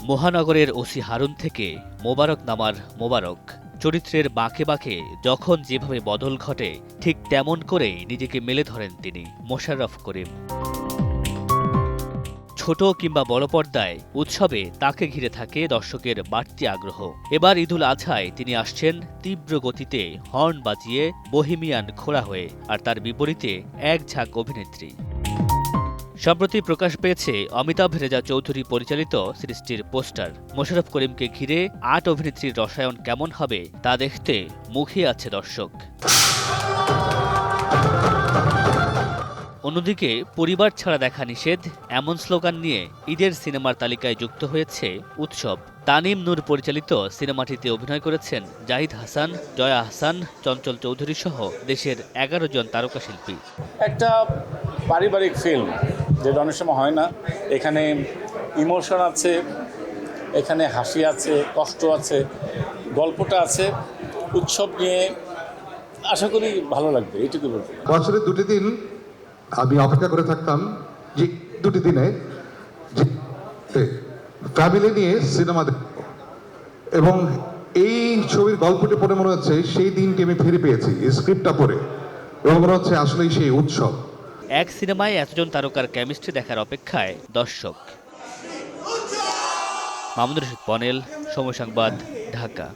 মহানগরের ওসি হারুন থেকে মোবারক নামার মোবারক চরিত্রের বাঁকে বাঁকে যখন যেভাবে বদল ঘটে ঠিক তেমন করেই নিজেকে মেলে ধরেন তিনি মোশাররফ করিম। ছোট কিংবা বড় পর্দায় উৎসবে তাকে ঘিরে থাকে দর্শকের বাড়তি আগ্রহ। এবার ঈদুল আজহায় তিনি আসছেন তীব্র গতিতে হর্ন বাজিয়ে বহিমিয়ান খোড়া হয়ে, আর তার বিপরীতে এক ঝাঁক অভিনেত্রী। সম্প্রতি প্রকাশ পেয়েছে অমিতাভ রেজা চৌধুরী পরিচালিত সিরিজটির পোস্টার। মোশাররফ করিমকে ঘিরে ৮ অভিনেত্রীর রসায়ন কেমন হবে তা দেখতে মুখিয়ে আছে দর্শক। অন্যদিকে পরিবার ছাড়া দেখা নিষেধ এমন স্লোগান নিয়ে ঈদের সিনেমার তালিকায় যুক্ত হয়েছে উৎসব। তানিম নূর পরিচালিত সিনেমাটিতে অভিনয় করেছেন জাহিদ হাসান, জয়া আহসান, চঞ্চল চৌধুরী সহ দেশের ১১ জন তারকা শিল্পী। একটা পারিবারিক ফিল্ম, যেটা অনেক সময় হয় না। এখানে ইমোশন আছে, এখানে হাসি আছে, কষ্ট আছে, গল্পটা আছে। উৎসব নিয়ে আশা করি ভালো লাগবে, এইটুকু বলতে। বছরে দুটি দিন আমি অপেক্ষা করে থাকতাম যে দুটি দিনে যে ফ্যামিলি নিয়ে সিনেমা দেখব, এবং এই ছবির গল্পটি পড়ে মনে হচ্ছে সেই দিনটি আমি ফিরে পেয়েছি স্ক্রিপ্টটা পড়ে, এবং মনে হচ্ছে আসলেই সেই উৎসব। এক সিনেমায় এতজন তারকার কেমিস্ট্রি দেখার অপেক্ষায় দর্শক। মামুনুর রশীদ পনেল, সময় সংবাদ, ঢাকা।